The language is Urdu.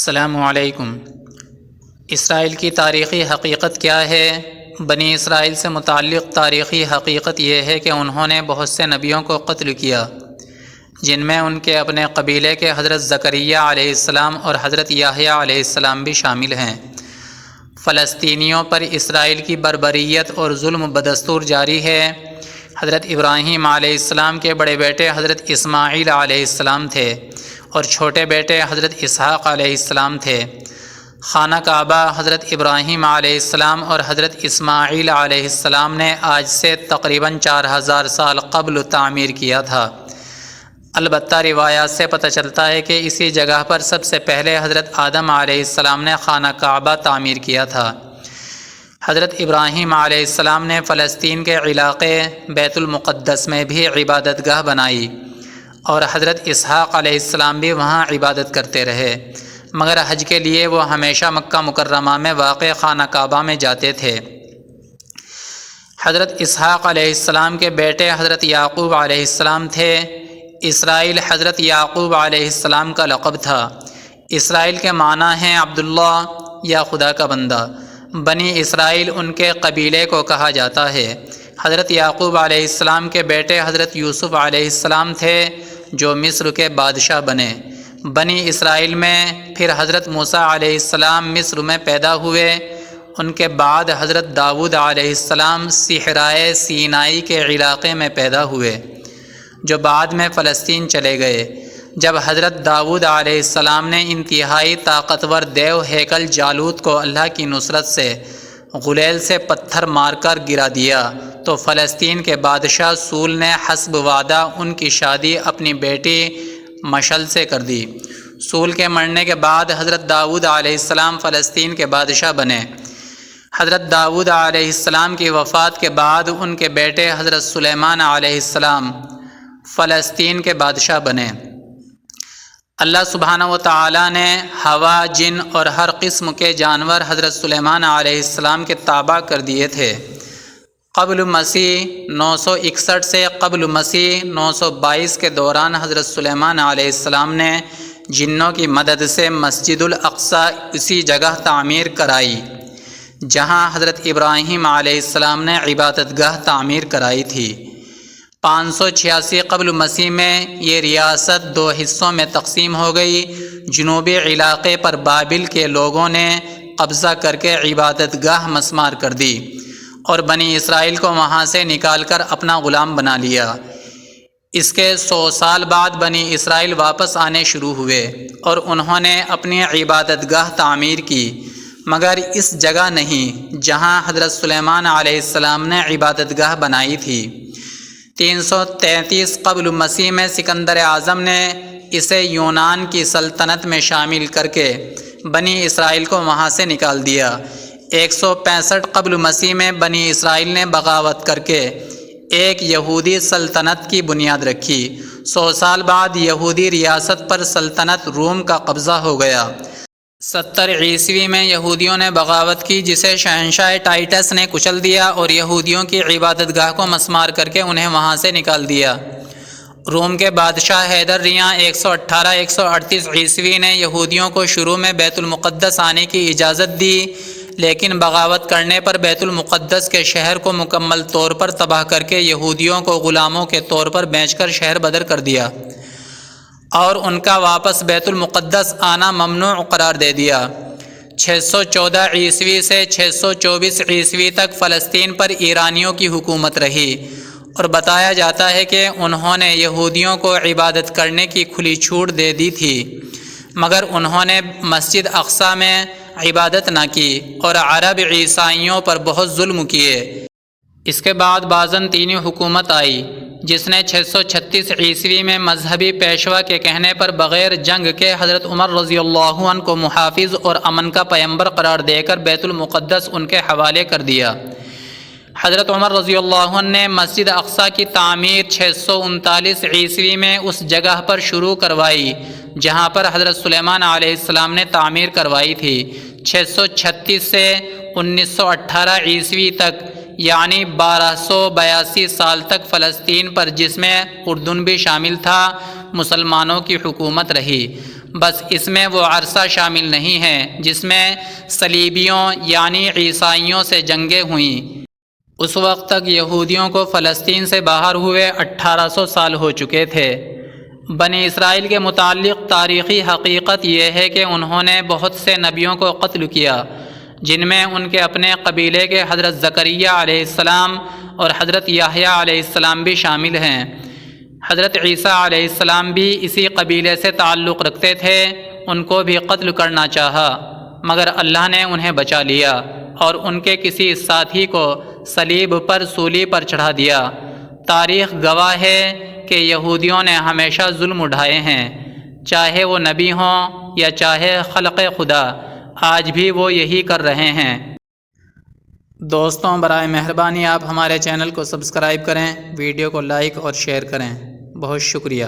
السلام علیکم۔ اسرائیل کی تاریخی حقیقت کیا ہے؟ بنی اسرائیل سے متعلق تاریخی حقیقت یہ ہے کہ انہوں نے بہت سے نبیوں کو قتل کیا، جن میں ان کے اپنے قبیلے کے حضرت زکریا علیہ السلام اور حضرت یحییٰ علیہ السلام بھی شامل ہیں۔ فلسطینیوں پر اسرائیل کی بربریت اور ظلم بدستور جاری ہے۔ حضرت ابراہیم علیہ السلام کے بڑے بیٹے حضرت اسماعیل علیہ السلام تھے اور چھوٹے بیٹے حضرت اسحاق علیہ السلام تھے۔ خانہ کعبہ حضرت ابراہیم علیہ السلام اور حضرت اسماعیل علیہ السلام نے آج سے تقریباً 4000 سال قبل تعمیر کیا تھا۔ البتہ روایات سے پتہ چلتا ہے کہ اسی جگہ پر سب سے پہلے حضرت آدم علیہ السلام نے خانہ کعبہ تعمیر کیا تھا۔ حضرت ابراہیم علیہ السلام نے فلسطین کے علاقے بیت المقدس میں بھی عبادت گاہ بنائی اور حضرت اسحاق علیہ السلام بھی وہاں عبادت کرتے رہے، مگر حج کے لیے وہ ہمیشہ مکہ مکرمہ میں واقع خانہ کعبہ میں جاتے تھے۔ حضرت اسحاق علیہ السلام کے بیٹے حضرت یعقوب علیہ السلام تھے۔ اسرائیل حضرت یعقوب علیہ السلام کا لقب تھا۔ اسرائیل کے معنی ہیں عبداللہ یا خدا کا بندہ۔ بنی اسرائیل ان کے قبیلے کو کہا جاتا ہے۔ حضرت یعقوب علیہ السلام کے بیٹے حضرت یوسف علیہ السلام تھے جو مصر کے بادشاہ بنے۔ بنی اسرائیل میں پھر حضرت موسیٰ علیہ السلام مصر میں پیدا ہوئے۔ ان کے بعد حضرت داؤد علیہ السلام صحرائے سینائی کے علاقے میں پیدا ہوئے، جو بعد میں فلسطین چلے گئے۔ جب حضرت داؤد علیہ السلام نے انتہائی طاقتور دیو ہیکل جالوت کو اللہ کی نصرت سے غلیل سے پتھر مار کر گرا دیا تو فلسطین کے بادشاہ سول نے حسب وعدہ ان کی شادی اپنی بیٹی مشل سے کر دی۔ سول کے مرنے کے بعد حضرت داؤد علیہ السلام فلسطین کے بادشاہ بنے۔ حضرت داؤد علیہ السلام کی وفات کے بعد ان کے بیٹے حضرت سلیمان علیہ السلام فلسطین کے بادشاہ بنے۔ اللہ سبحانہ و تعالیٰ نے ہوا، جن اور ہر قسم کے جانور حضرت سلیمان علیہ السلام کے تابع کر دیے تھے۔ قبل مسیح 961 سے قبل مسیح 922 کے دوران حضرت سلیمان علیہ السلام نے جنوں کی مدد سے مسجد الاقصیٰ اسی جگہ تعمیر کرائی جہاں حضرت ابراہیم علیہ السلام نے عبادت گاہ تعمیر کرائی تھی۔ 586 قبل مسیح میں یہ ریاست 2 حصوں میں تقسیم ہو گئی۔ جنوبی علاقے پر بابل کے لوگوں نے قبضہ کر کے عبادت گاہ مسمار کر دی اور بنی اسرائیل کو وہاں سے نکال کر اپنا غلام بنا لیا۔ اس کے 100 سال بعد بنی اسرائیل واپس آنے شروع ہوئے اور انہوں نے اپنی عبادت گاہ تعمیر کی، مگر اس جگہ نہیں جہاں حضرت سلیمان علیہ السلام نے عبادت گاہ بنائی تھی۔ 333 قبل مسیح میں سکندر اعظم نے اسے یونان کی سلطنت میں شامل کر کے بنی اسرائیل کو وہاں سے نکال دیا۔ 165 قبل مسیح میں بنی اسرائیل نے بغاوت کر کے ایک یہودی سلطنت کی بنیاد رکھی۔ 100 سال بعد یہودی ریاست پر سلطنت روم کا قبضہ ہو گیا۔ 70 عیسوی میں یہودیوں نے بغاوت کی جسے شہنشاہ ٹائٹس نے کچل دیا اور یہودیوں کی عبادت گاہ کو مسمار کر کے انہیں وہاں سے نکال دیا۔ روم کے بادشاہ حیدر ریاں 118-138 عیسوی نے یہودیوں کو شروع میں بیت المقدس آنے کی اجازت دی، لیکن بغاوت کرنے پر بیت المقدس کے شہر کو مکمل طور پر تباہ کر کے یہودیوں کو غلاموں کے طور پر بیچ کر شہر بدر کر دیا اور ان کا واپس بیت المقدس آنا ممنوع قرار دے دیا۔ 614 عیسوی سے 624 عیسوی تک فلسطین پر ایرانیوں کی حکومت رہی اور بتایا جاتا ہے کہ انہوں نے یہودیوں کو عبادت کرنے کی کھلی چھوٹ دے دی تھی، مگر انہوں نے مسجد اقصیٰ میں عبادت نہ کی اور عرب عیسائیوں پر بہت ظلم کیے۔ اس کے بعد بازنطینی حکومت آئی جس نے 636 عیسوی میں مذہبی پیشوا کے کہنے پر بغیر جنگ کے حضرت عمر رضی اللہ عنہ کو محافظ اور امن کا پیمبر قرار دے کر بیت المقدس ان کے حوالے کر دیا۔ حضرت عمر رضی اللہ عنہ نے مسجد اقصیٰ کی تعمیر 639 عیسوی میں اس جگہ پر شروع کروائی جہاں پر حضرت سلیمان علیہ السلام نے تعمیر کروائی تھی۔ 636 سے 1918 عیسوی تک یعنی 1282 سال تک فلسطین پر، جس میں اردن بھی شامل تھا، مسلمانوں کی حکومت رہی۔ بس اس میں وہ عرصہ شامل نہیں ہے جس میں صلیبیوں یعنی عیسائیوں سے جنگیں ہوئیں۔ اس وقت تک یہودیوں کو فلسطین سے باہر ہوئے 1800 سال ہو چکے تھے۔ بنی اسرائیل کے متعلق تاریخی حقیقت یہ ہے کہ انہوں نے بہت سے نبیوں کو قتل کیا، جن میں ان کے اپنے قبیلے کے حضرت زکریا علیہ السلام اور حضرت یحییٰ علیہ السلام بھی شامل ہیں۔ حضرت عیسیٰ علیہ السلام بھی اسی قبیلے سے تعلق رکھتے تھے، ان کو بھی قتل کرنا چاہا مگر اللہ نے انہیں بچا لیا اور ان کے کسی ساتھی کو صلیب پر سولی پر چڑھا دیا۔ تاریخ گواہ ہے کہ یہودیوں نے ہمیشہ ظلم اٹھائے ہیں، چاہے وہ نبی ہوں یا چاہے خلق خدا، آج بھی وہ یہی کر رہے ہیں۔ دوستوں، برائے مہربانی آپ ہمارے چینل کو سبسکرائب کریں، ویڈیو کو لائک اور شیئر کریں۔ بہت شکریہ۔